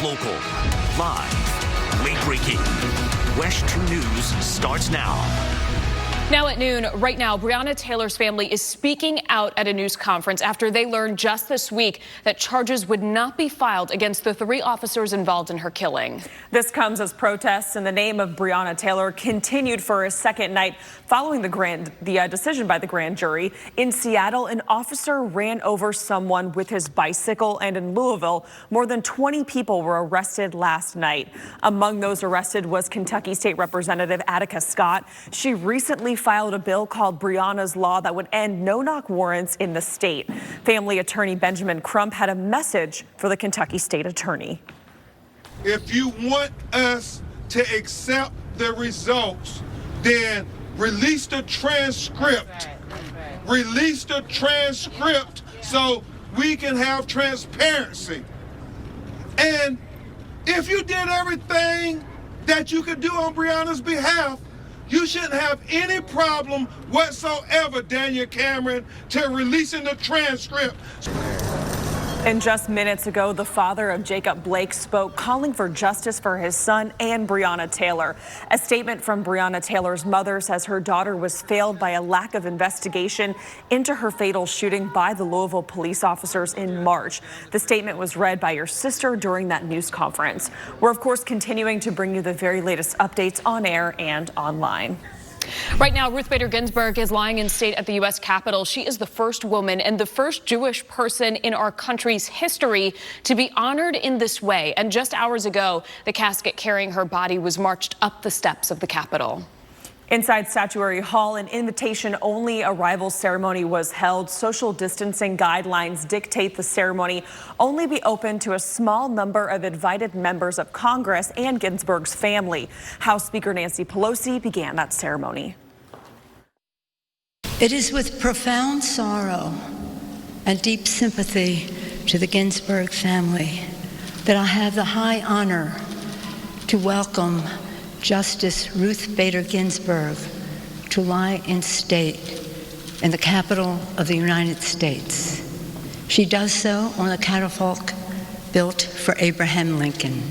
Local, live, late-breaking. WESH 2 News starts now. Now at noon, right now, Brianna Taylor's family is speaking out at a news conference after they learned just this week that charges would not be filed against the 3 officers involved in her killing. This comes as protests in the name of Brianna Taylor continued for a second night following the decision by the grand jury. In Seattle, an officer ran over someone with his bicycle, and in Louisville, more than 20 people were arrested last night. Among those arrested was Kentucky State Representative Attica Scott. She recently filed a bill called Brianna's Law that would end no-knock warrants in the state. Family attorney Benjamin Crump had a message for the Kentucky State Attorney. If you want us to accept the results, then release the transcript. Release the transcript so we can have transparency. And if you did everything that you could do on Brianna's behalf, you shouldn't have any problem whatsoever, Daniel Cameron, to releasing the transcript. And just minutes ago, the father of Jacob Blake spoke, calling for justice for his son and Brianna Taylor. A statement from Brianna Taylor's mother says her daughter was failed by a lack of investigation into her fatal shooting by the Louisville police officers in March. The statement was read by your sister during that news conference. We're, of course, continuing to bring you the very latest updates on air and online. Right now, Ruth Bader Ginsburg is lying in state at the U.S. Capitol. She is the first woman and the first Jewish person in our country's history to be honored in this way. And just hours ago, the casket carrying her body was marched up the steps of the Capitol. Inside Statuary Hall, an invitation-only arrival ceremony was held. Social distancing guidelines dictate the ceremony only be open to a small number of invited members of Congress and Ginsburg's family. House Speaker Nancy Pelosi began that ceremony. It is with profound sorrow and deep sympathy to the Ginsburg family that I have the high honor to welcome Justice Ruth Bader Ginsburg to lie in state in the Capitol of the United States. She does so on a catafalque built for Abraham Lincoln.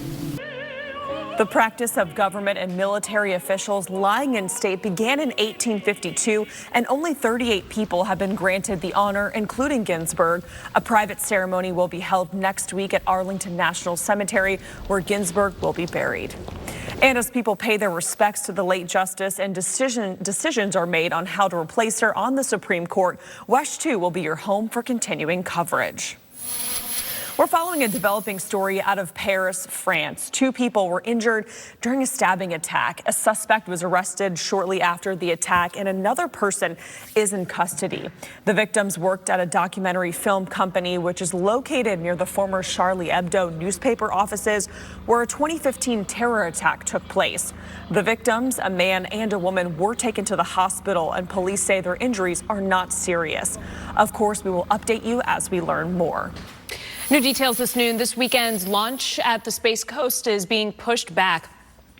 The practice of government and military officials lying in state began in 1852, and only 38 people have been granted the honor, including Ginsburg. A private ceremony will be held next week at Arlington National Cemetery, where Ginsburg will be buried. And as people pay their respects to the late justice and decisions are made on how to replace her on the Supreme Court, WESH 2 will be your home for continuing coverage. We're following a developing story out of Paris, France. 2 people were injured during a stabbing attack. A suspect was arrested shortly after the attack, and another person is in custody. The victims worked at a documentary film company, which is located near the former Charlie Hebdo newspaper offices, where a 2015 terror attack took place. The victims, a man and a woman, were taken to the hospital, and police say their injuries are not serious. Of course, we will update you as we learn more. New details this noon. This weekend's launch at the Space Coast is being pushed back.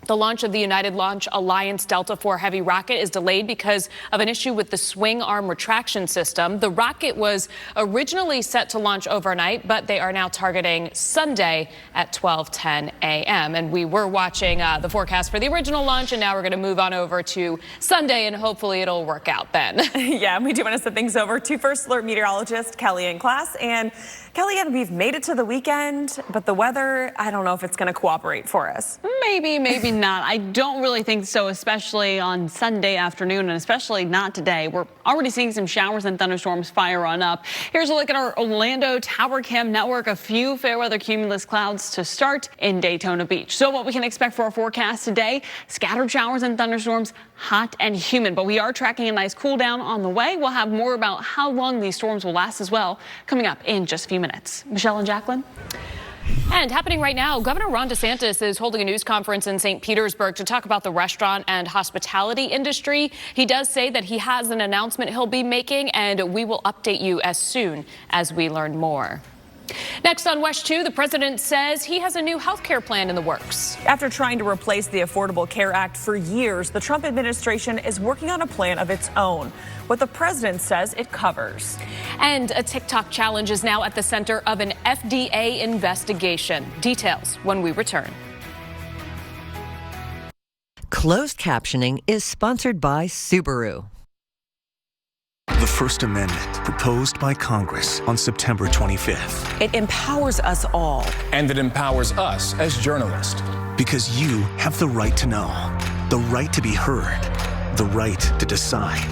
The launch of the United Launch Alliance Delta IV Heavy rocket is delayed because of an issue with the swing arm retraction system. The rocket was originally set to launch overnight, but they are now targeting Sunday at 12:10 a.m. And we were watching the forecast for the original launch, and now we're going to move on over to Sunday, and hopefully it'll work out then. Yeah, and we do want to send things over to First Alert meteorologist Kellyanne Class. And Kellyanne, we've made it to the weekend, but the weather, I don't know if it's going to cooperate for us. Maybe not. I don't really think so, especially on Sunday afternoon, and especially not today. We're already seeing some showers and thunderstorms fire on up. Here's a look at our Orlando Tower Cam network. A few fair weather cumulus clouds to start in Daytona Beach. So what we can expect for our forecast today: scattered showers and thunderstorms, hot and humid. But we are tracking a nice cool down on the way. We'll have more about how long these storms will last as well coming up in just a few minutes. Michelle and Jacqueline. And happening right now, Governor Ron Desantis is holding a news conference in St. Petersburg to talk about the restaurant and hospitality industry. He does say that he has an announcement he'll be making, and we will update you as soon as we learn more. Next on WESH 2, the president says he has a new health care plan in the works. After trying to replace the Affordable Care Act for years, the Trump administration is working on a plan of its own. What the president says it covers. And a TikTok challenge is now at the center of an FDA investigation. Details when we return. Closed captioning is sponsored by Subaru. The First Amendment, proposed by Congress on September 25th. It empowers us all. And it empowers us as journalists. Because you have the right to know, the right to be heard, the right to decide.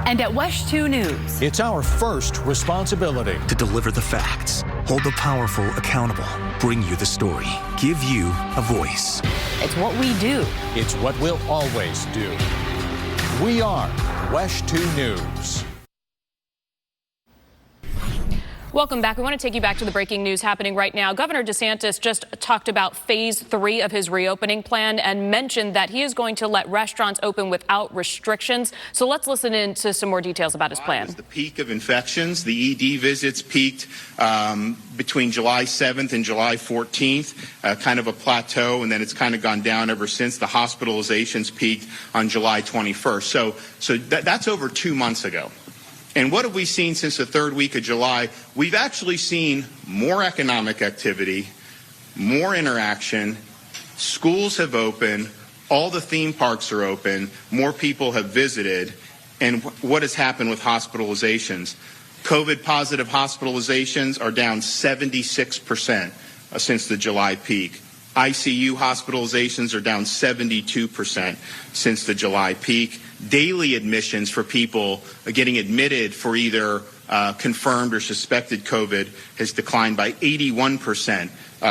And at WESH 2 News, It's our first responsibility To deliver the facts, hold the powerful accountable, bring you the story, give you a voice. it's what we do. It's what we'll always do. We are WESH 2 News. Welcome back. We want to take you back to the breaking news happening right now. Governor Desantis just talked about phase 3 of his reopening plan and mentioned that he is going to let restaurants open without restrictions. So let's listen in to some more details about his plan. The peak of infections, the ED visits peaked between July 7th and July 14th, kind of a plateau, and then it's kind of gone down ever since. The hospitalizations peaked on July 21st. So that's over 2 months ago. And what have we seen since the third week of July? We've actually seen more economic activity, more interaction. Schools have opened. All the theme parks are open. More people have visited. And what has happened with hospitalizations? COVID-positive hospitalizations are down 76% since the July peak. ICU hospitalizations are down 72% since the July peak. Daily admissions for people getting admitted for either confirmed or suspected COVID has declined by 81%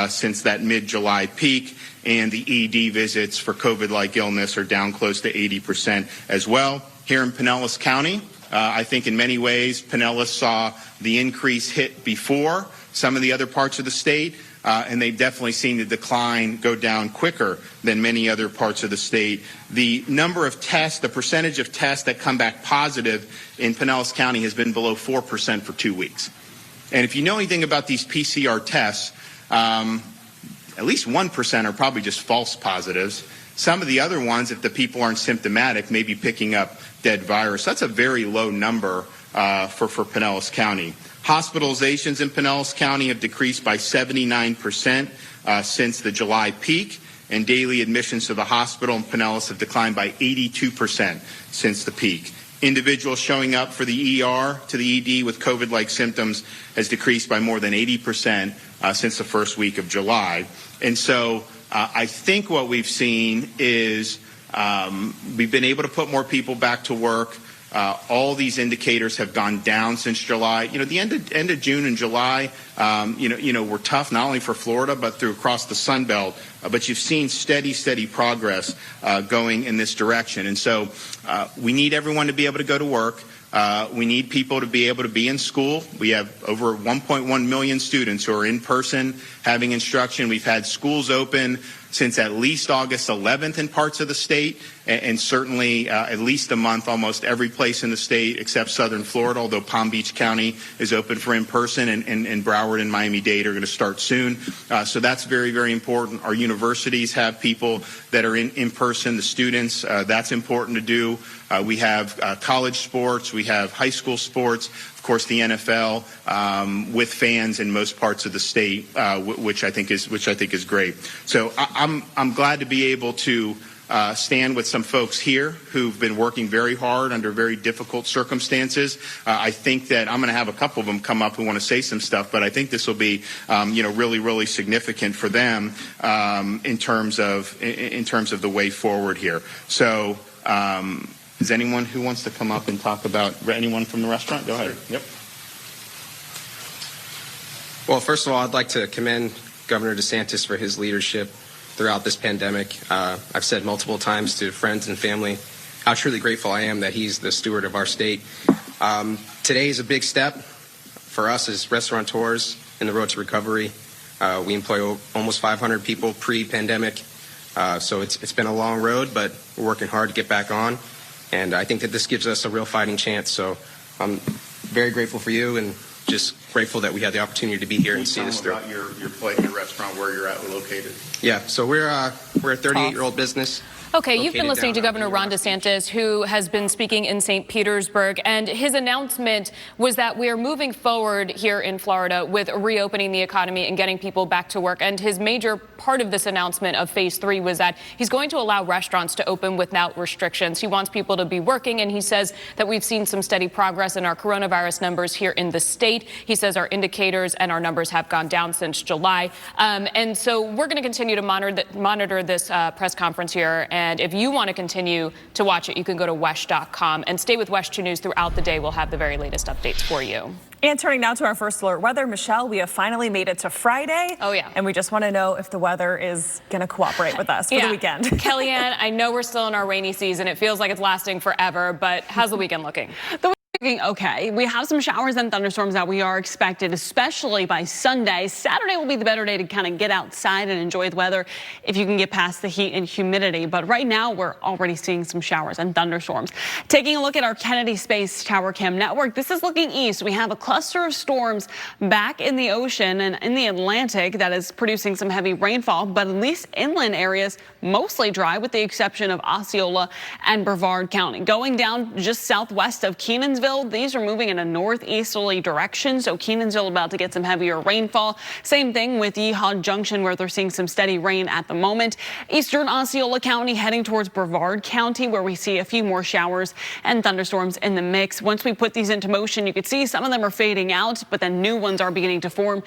since that mid-July peak. And the ED visits for COVID-like illness are down close to 80% as well. Here in Pinellas County, I think in many ways Pinellas saw the increase hit before some of the other parts of the state. And they've definitely seen the decline go down quicker than many other parts of the state. The number of tests, the percentage of tests that come back positive in Pinellas County has been below 4% for 2 weeks. And if you know anything about these PCR tests, at least 1% are probably just false positives. Some of the other ones, if the people aren't symptomatic, may be picking up dead virus. That's a very low number for Pinellas County. Hospitalizations in Pinellas County have decreased by 79% since the July peak, and daily admissions to the hospital in Pinellas have declined by 82% since the peak. Individuals showing up for the ER to the ED with COVID-like symptoms has decreased by more than 80% since the first week of July. And so I think what we've seen is we've been able to put more people back to work. All these indicators have gone down since July. You know, the end of June and July, were tough not only for Florida but through across the Sun Belt. But you've seen steady progress going in this direction. And so we need everyone to be able to go to work. We need people to be able to be in school. We have over 1.1 million students who are in person having instruction. We've had schools open since at least August 11th in parts of the state, and certainly at least a month almost every place in the state except southern Florida, although Palm Beach County is open for in-person, and Broward and Miami-Dade are going to start soon. So that's very important. Our universities have people that are in person, the students. That's important to do. We have college sports. We have high school sports. Of course, the NFL with fans in most parts of the state, which I think is great. So I'm glad to be able to stand with some folks here who've been working very hard under very difficult circumstances. I think that I'm going to have a couple of them come up who want to say some stuff, but I think this will be, really significant for them in terms of the way forward here. So. Is anyone who wants to come up and talk about anyone from the restaurant? Go ahead. Yep. Well, first of all, I'd like to commend Governor Desantis for his leadership throughout this pandemic. I've said multiple times to friends and family how truly grateful I am that he's the steward of our state. Today is a big step for us as restaurateurs in the road to recovery. We employ almost 500 people pre-pandemic, so it's been a long road, but we're working hard to get back on. And I think that this gives us a real fighting chance. So I'm very grateful for you, and just grateful that we had the opportunity to be here and see this through. About your restaurant, where you're at located. Yeah, so we're a 38-year-old business. Okay, you've been listening to Governor Ron DeSantis, who has been speaking in St. Petersburg, and his announcement was that we are moving forward here in Florida with reopening the economy and getting people back to work. And his major part of this announcement of phase 3 was that he's going to allow restaurants to open without restrictions. He wants people to be working, and he says that we've seen some steady progress in our coronavirus numbers here in the state. He says our indicators and our numbers have gone down since July. And so we're going to continue to monitor this press conference here. And if you want to continue to watch it, you can go to WESH.com and stay with WESH 2 News throughout the day. We'll have the very latest updates for you. And turning now to our first alert weather, Michelle, we have finally made it to Friday. Oh, yeah. And we just want to know if the weather is going to cooperate with us for the weekend. Kellyanne, I know we're still in our rainy season. It feels like it's lasting forever, but how's the weekend looking? Okay, we have some showers and thunderstorms that we are expected, especially by Sunday. Saturday will be the better day to kind of get outside and enjoy the weather if you can get past the heat and humidity. But right now, we're already seeing some showers and thunderstorms. Taking a look at our Kennedy Space Tower Cam network, this is looking east. We have a cluster of storms back in the ocean and in the Atlantic that is producing some heavy rainfall, but at least inland areas mostly dry with the exception of Osceola and Brevard County. Going down just southwest of Kenansville, these are moving in a northeasterly direction, so Kenansville about to get some heavier rainfall. Same thing with Yeehaw Junction, where they're seeing some steady rain at the moment. Eastern Osceola County heading towards Brevard County, where we see a few more showers and thunderstorms in the mix. Once we put these into motion, you can see some of them are fading out, but then new ones are beginning to form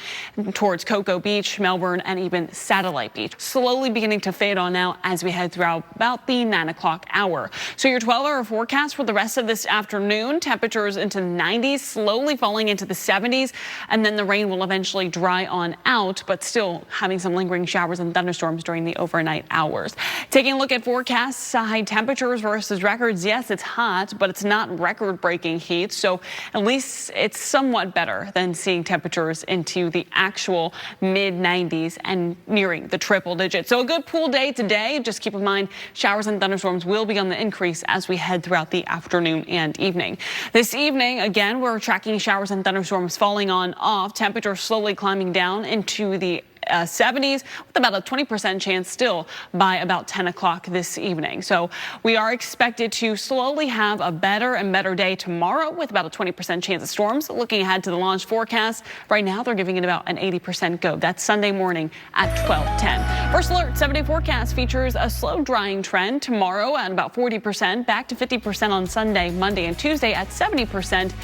towards Cocoa Beach, Melbourne, and even Satellite Beach. Slowly beginning to fade on now as we head throughout about the 9 o'clock hour. So your 12-hour forecast for the rest of this afternoon, temperatures into the 90s, slowly falling into the 70s, and then the rain will eventually dry on out, but still having some lingering showers and thunderstorms during the overnight hours. Taking a look at forecasts, high temperatures versus records. Yes, it's hot, but it's not record-breaking heat, so at least it's somewhat better than seeing temperatures into the actual mid-90s and nearing the triple digits. So a good pool day today. Just keep in mind, showers and thunderstorms will be on the increase as we head throughout the afternoon and evening. This evening, again, we're tracking showers and thunderstorms falling on off. Temperatures slowly climbing down into the 70s with about a 20% chance still by about 10 o'clock this evening. So we are expected to slowly have a better and better day tomorrow with about a 20% chance of storms. Looking ahead to the launch forecast, right now they're giving it about an 80% go. That's Sunday morning at 12:10. First alert 7-day forecast features a slow drying trend tomorrow at about 40%, back to 50% on Sunday, Monday and Tuesday at 70%.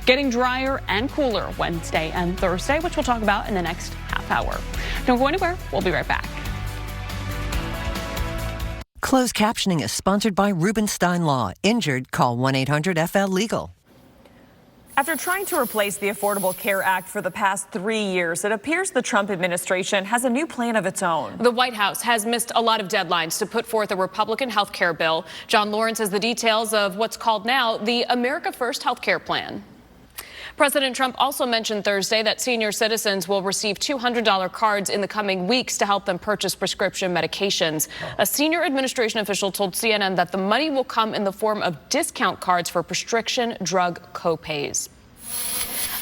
Getting drier and cooler Wednesday and Thursday, which we'll talk about in the next half hour. Don't go anywhere. We'll be right back. Closed captioning is sponsored by Rubenstein Law. Injured? Call 1-800-FL-LEGAL. After trying to replace the Affordable Care Act for the past 3 years, it appears the Trump administration has a new plan of its own. The White House has missed a lot of deadlines to put forth a Republican health care bill. John Lawrence has the details of what's called now the America First health care plan. President Trump also mentioned Thursday that senior citizens will receive $200 cards in the coming weeks to help them purchase prescription medications. A senior administration official told CNN that the money will come in the form of discount cards for prescription drug copays.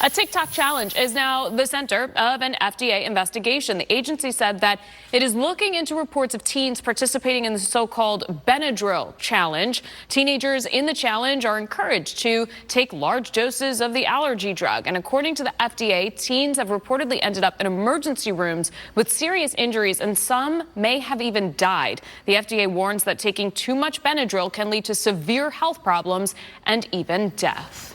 A TikTok challenge is now the center of an FDA investigation. The agency said that it is looking into reports of teens participating in the so-called Benadryl challenge. Teenagers in the challenge are encouraged to take large doses of the allergy drug. And according to the FDA, teens have reportedly ended up in emergency rooms with serious injuries, and some may have even died. The FDA warns that taking too much Benadryl can lead to severe health problems and even death.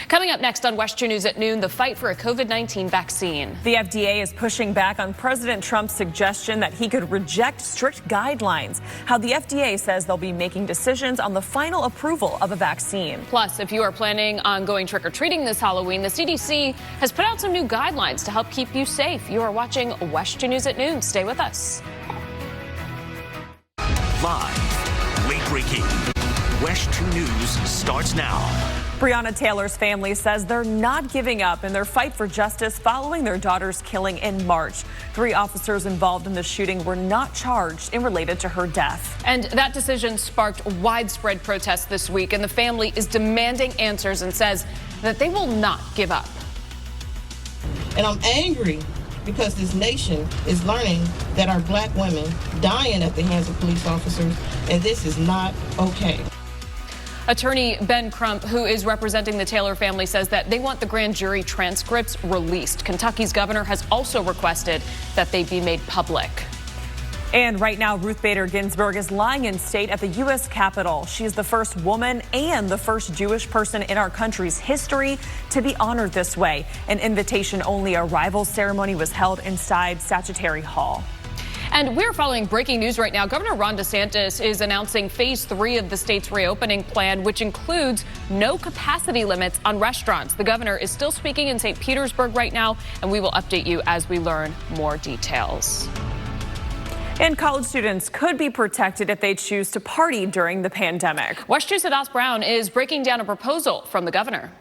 Coming up next on WESH 2 News at noon, the fight for a COVID-19 vaccine. The FDA is pushing back on President Trump's suggestion that he could reject strict guidelines. How the FDA says they'll be making decisions on the final approval of a vaccine. Plus, if you are planning on going trick-or-treating this Halloween, the CDC has put out some new guidelines to help keep you safe. You are watching WESH 2 News at noon. Stay with us. Live, late-breaking. WESH 2 News starts now. Brianna Taylor's family says they're not giving up in their fight for justice following their daughter's killing in March. 3 officers involved in the shooting were not charged and related to her death. And that decision sparked widespread protests this week, and the family is demanding answers and says that they will not give up. And I'm angry because this nation is learning that our black women dying at the hands of police officers, and this is not okay. Attorney Ben Crump, who is representing the Taylor family, says that they want the grand jury transcripts released. Kentucky's governor has also requested that they be made public. And right now, Ruth Bader Ginsburg is lying in state at the U.S. Capitol. She is the first woman and the first Jewish person in our country's history to be honored this way. An invitation-only arrival ceremony was held inside Statuary Hall. And we're following breaking news right now. Governor Ron Desantis is announcing phase 3 of the state's reopening plan, which includes no capacity limits on restaurants. The governor is still speaking in St. Petersburg right now, and we will update you as we learn more details. And college students could be protected if they choose to party during the pandemic. WESH 2's Adas Brown is breaking down a proposal from the governor.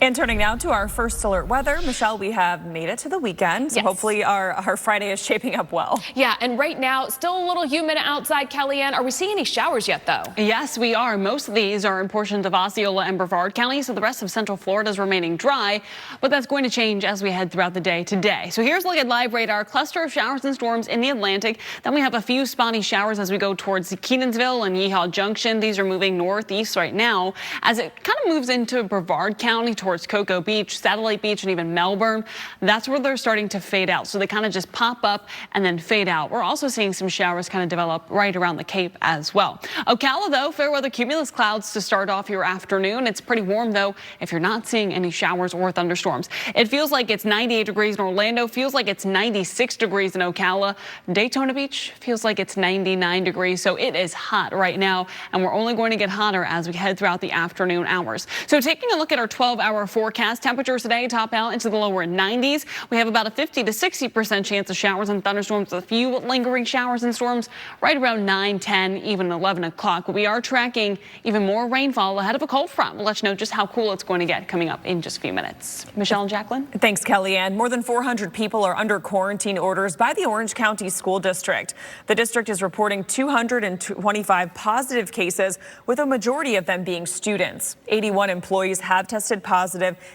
And turning now to our first alert weather. Michelle, we have made it to the weekend, so hopefully our Friday is shaping up well. Yeah, and right now, still a little humid outside, Kellyanne. Are we seeing any showers yet, though? Yes, we are. Most of these are in portions of Osceola and Brevard County, so the rest of Central Florida is remaining dry, but that's going to change as we head throughout the day today. So here's a look at live radar. Cluster of showers and storms in the Atlantic. Then we have a few spotty showers as we go towards Kenansville and Yeehaw Junction. These are moving northeast right now as it kind of moves into Brevard County towards Cocoa Beach, Satellite Beach, and even Melbourne. That's where they're starting to fade out. So they kind of just pop up and then fade out. We're also seeing some showers kind of develop right around the Cape as well. Ocala, though, fair weather cumulus clouds to start off your afternoon. It's pretty warm, though, if you're not seeing any showers or thunderstorms. It feels like it's 98 degrees in Orlando, feels like it's 96 degrees in Ocala. Daytona Beach feels like it's 99 degrees. So it is hot right now, and we're only going to get hotter as we head throughout the afternoon hours. So taking a look at our 12-hour forecast, temperatures today top out into the lower 90s. We have about a 50 to 60% chance of showers and thunderstorms with a few lingering showers and storms right around 9, 10, even 11 o'clock. We are tracking even more rainfall ahead of a cold front. We'll let you know just how cool it's going to get coming up in just a few minutes. Michelle and Jacqueline. Thanks, Kellyanne. More than 400 people are under quarantine orders by the Orange County School District. The district is reporting 225 positive cases, with a majority of them being students. 81 employees have tested positive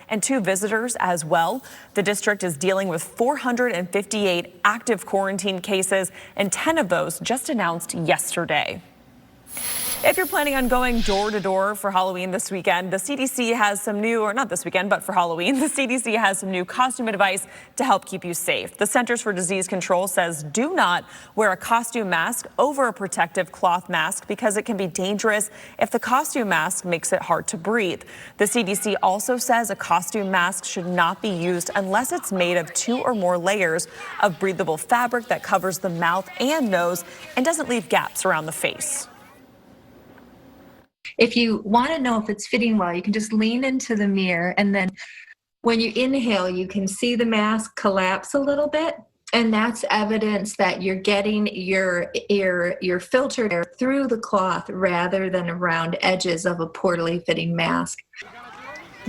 and 2 visitors as well. The district is dealing with 458 active quarantine cases, and 10 of those just announced yesterday. If you're planning on going door to door for Halloween this weekend, the CDC has some new, or not this weekend, but for Halloween, the CDC has some new costume advice to help keep you safe. The Centers for Disease Control says do not wear a costume mask over a protective cloth mask because it can be dangerous if the costume mask makes it hard to breathe. The CDC also says a costume mask should not be used unless it's made of 2 or more layers of breathable fabric that covers the mouth and nose and doesn't leave gaps around the face. If you want to know if it's fitting well, you can just lean into the mirror, and then when you inhale, you can see the mask collapse a little bit, and that's evidence that you're getting your filtered air through the cloth rather than around edges of a poorly fitting mask.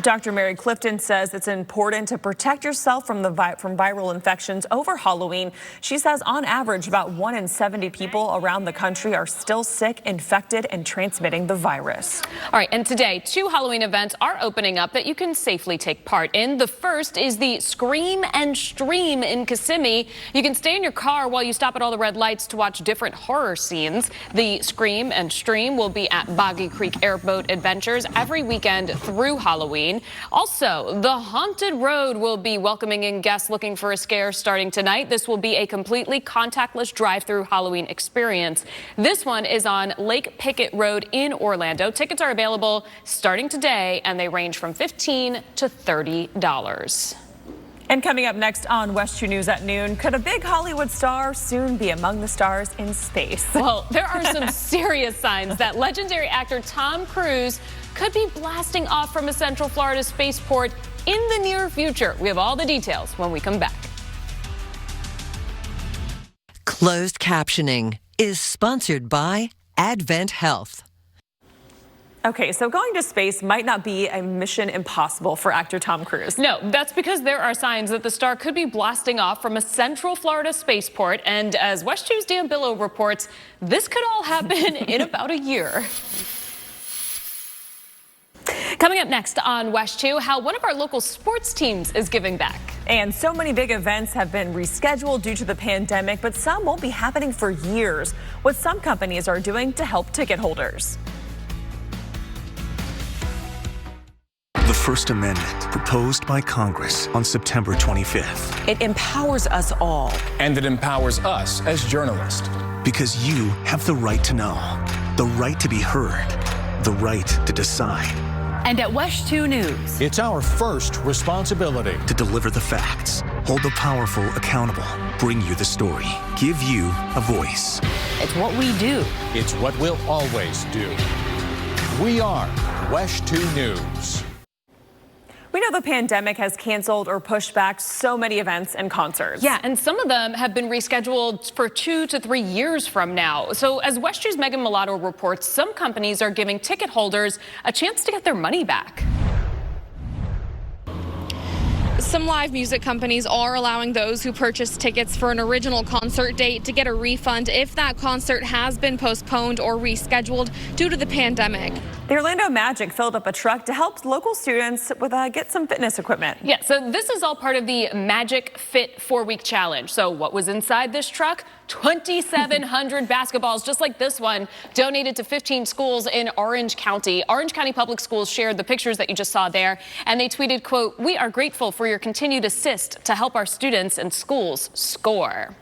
Dr. Mary Clifton says it's important to protect yourself from viral infections over Halloween. She says on average, about 1 in 70 people around the country are still sick, infected, and transmitting the virus. All right, and today, 2 Halloween events are opening up that you can safely take part in. The first is the Scream and Stream in Kissimmee. You can stay in your car while you stop at all the red lights to watch different horror scenes. The Scream and Stream will be at Boggy Creek Airboat Adventures every weekend through Halloween. Also, the Haunted Road will be welcoming in guests looking for a scare starting tonight. This will be a completely contactless drive-through Halloween experience. This one is on Lake Pickett Road in Orlando. Tickets are available starting today, and they range from $15 to $30. And coming up next on WESH 2 News at noon, could a big Hollywood star soon be among the stars in space? Well, there are some serious signs that legendary actor Tom Cruise could be blasting off from a Central Florida spaceport in the near future. We have all the details when we come back. Closed captioning is sponsored by Advent Health. Okay, so going to space might not be a mission impossible for actor Tom Cruise. No, that's because there are signs that the star could be blasting off from a Central Florida spaceport. And as WESH 2's Dan Billow reports, this could all happen in about a year. Coming up next on WESH 2, how one of our local sports teams is giving back. And so many big events have been rescheduled due to the pandemic, but some won't be happening for years. What some companies are doing to help ticket holders. The First Amendment, proposed by Congress on September 25th. It empowers us all. And it empowers us as journalists. Because you have the right to know, the right to be heard, the right to decide. And at WESH 2 News, it's our first responsibility to deliver the facts, hold the powerful accountable, bring you the story, give you a voice. It's what we do. It's what we'll always do. We are WESH 2 News. We know the pandemic has canceled or pushed back so many events and concerts. Yeah, and some of them have been rescheduled for 2 to 3 years from now. So as WESH 2's Megan Mulatto reports, some companies are giving ticket holders a chance to get their money back. Some live music companies are allowing those who purchase tickets for an original concert date to get a refund if that concert has been postponed or rescheduled due to the pandemic. The Orlando Magic filled up a truck to help local students with get some fitness equipment. Yeah, so this is all part of the Magic Fit 4-week challenge. So what was inside this truck? 2,700 basketballs, just like this one, donated to 15 schools in Orange County. Orange County Public Schools shared the pictures that you just saw there, and they tweeted, quote, "We are grateful for your continued assist to help our students and schools score."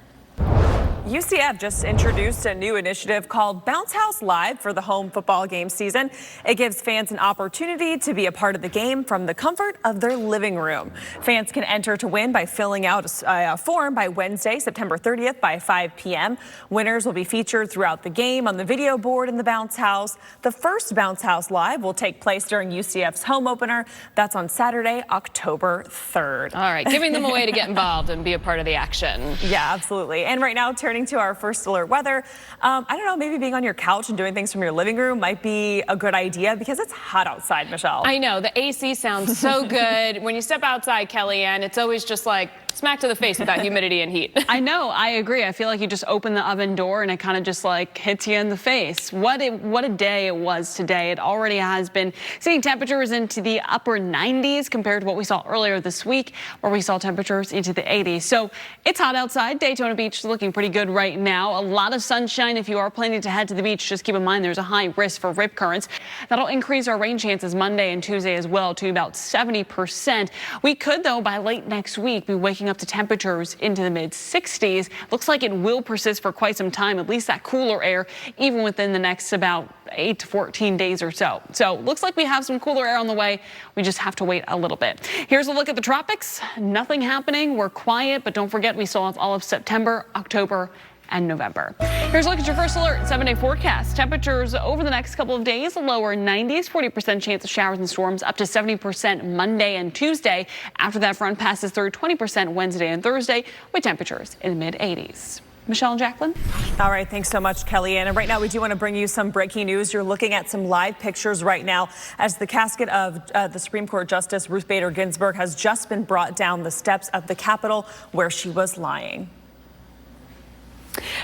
UCF just introduced a new initiative called Bounce House Live for the home football game season. It gives fans an opportunity to be a part of the game from the comfort of their living room. Fans can enter to win by filling out a form by Wednesday, September 30th by 5 p.m. Winners will be featured throughout the game on the video board in the Bounce House. The first Bounce House Live will take place during UCF's home opener. That's on Saturday, October 3rd. All right, giving them a way to get involved and be a part of the action. Yeah, absolutely. And right now, turning to our first alert weather. I don't know, maybe being on your couch and doing things from your living room might be a good idea because it's hot outside, Michelle. I know, the AC sounds so good. When you step outside, Kellyanne, it's always just like smack to the face with that humidity and heat. I know, I agree. I feel like you just open the oven door and it kind of just like hits you in the face. What a day it was today. It already has been seeing temperatures into the upper 90s compared to what we saw earlier this week, where we saw temperatures into the 80s. So it's hot outside. Daytona Beach is looking pretty good right now. A lot of sunshine. If you are planning to head to the beach, just keep in mind there's a high risk for rip currents. That'll increase our rain chances Monday and Tuesday as well to about 70%. We could, though, by late next week be waking up to temperatures into the mid 60s. Looks like it will persist for quite some time, at least that cooler air, even within the next about 8 to 14 days or so. So looks like we have some cooler air on the way. We just have to wait a little bit. Here's a look at the tropics. Nothing happening. We're quiet, but don't forget we still have all of September, October, and November. Here's a look at your first alert 7-day forecast. Temperatures over the next couple of days, lower 90s, 40% chance of showers and storms, up to 70% Monday and Tuesday. After that front passes through, 20% Wednesday and Thursday, with temperatures in the mid 80s. Michelle and Jacqueline. All right, thanks so much, Kellyanne. And right now, we do want to bring you some breaking news. You're looking at some live pictures right now as the casket of the Supreme Court Justice Ruth Bader Ginsburg has just been brought down the steps of the Capitol where she was lying.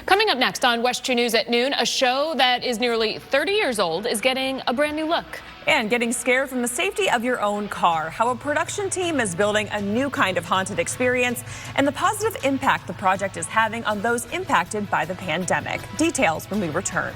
Coming up next on WESH 2 News at noon, a show that is nearly 30 years old is getting a brand new look. And getting scared from the safety of your own car, how a production team is building a new kind of haunted experience, and the positive impact the project is having on those impacted by the pandemic. Details when we return.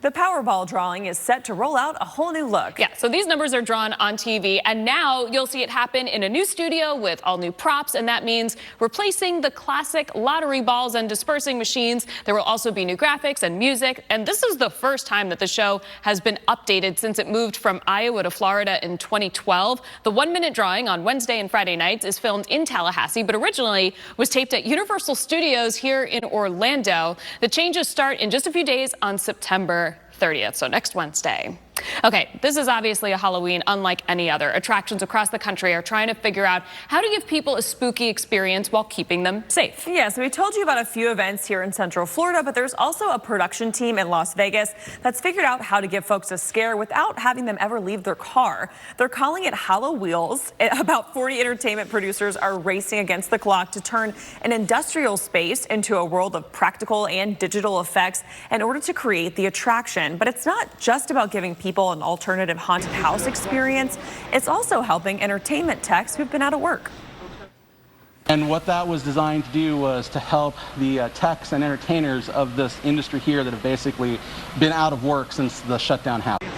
The Powerball drawing is set to roll out a whole new look. Yeah, so these numbers are drawn on TV, and now you'll see it happen in a new studio with all new props, and that means replacing the classic lottery balls and dispersing machines. There will also be new graphics and music, and this is the first time that the show has been updated since it moved from Iowa to Florida in 2012. The 1-minute drawing on Wednesday and Friday nights is filmed in Tallahassee, but originally was taped at Universal Studios here in Orlando. The changes start in just a few days on September 30th, so next Wednesday. Okay, this is obviously a Halloween unlike any other. Attractions across the country are trying to figure out how to give people a spooky experience while keeping them safe. Yeah, so we told you about a few events here in Central Florida, but there's also a production team in Las Vegas that's figured out how to give folks a scare without having them ever leave their car. They're calling it Hallowheels. About 40 entertainment producers are racing against the clock to turn an industrial space into a world of practical and digital effects in order to create the attraction. But it's not just about giving people an alternative haunted house experience. It's also helping entertainment techs who've been out of work. And what that was designed to do was to help the techs and entertainers of this industry here that have basically been out of work since the shutdown happened.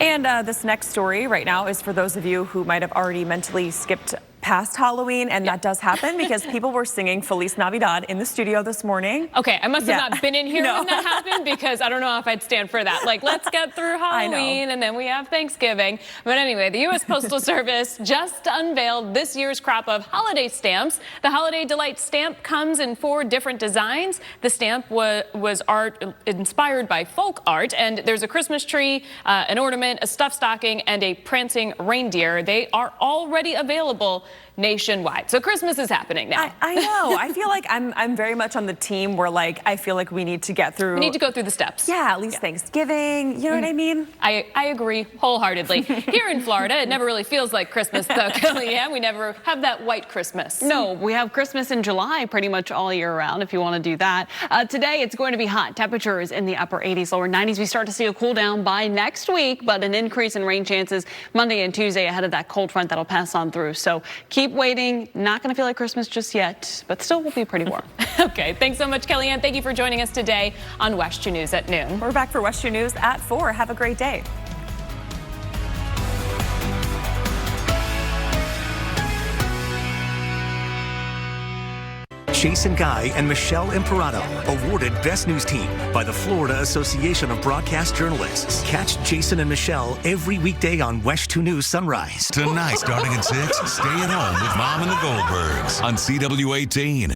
And this next story right now is for those of you who might have already mentally skipped past Halloween, and that does happen because people were singing Feliz Navidad in the studio this morning. Okay, I must have not been in here when that happened because I don't know if I'd stand for that. Like, let's get through Halloween and then we have Thanksgiving. But anyway, the U.S. Postal Service just unveiled this year's crop of holiday stamps. The Holiday Delight stamp comes in 4 different designs. The stamp was art inspired by folk art, and there's a Christmas tree, an ornament, a stuffed stocking, and a prancing reindeer. They are already available nationwide. So Christmas is happening now. I know. I feel like I'm very much on the team where, like, I feel like we need to get through. We need to go through the steps. Yeah, at least Thanksgiving. You know what I mean? I agree wholeheartedly. Here in Florida, it never really feels like Christmas, though, Kellyanne. We never have that white Christmas. No, we have Christmas in July pretty much all year round if you want to do that. Today, it's going to be hot. Temperatures in the upper 80s, lower 90s. We start to see a cool down by next week, but an increase in rain chances Monday and Tuesday ahead of that cold front that'll pass on through. So keep waiting. Not going to feel like Christmas just yet, but still will be pretty warm. Okay, thanks so much, Kellyanne. Thank you for joining us today on WESH 2 News at noon. We're back for WESH 2 News at 4. Have a great day. Jason Guy and Michelle Imperato, awarded Best News Team by the Florida Association of Broadcast Journalists. Catch Jason and Michelle every weekday on WESH 2 News Sunrise. Tonight, starting at 6, stay at home with Mom and the Goldbergs on CW18.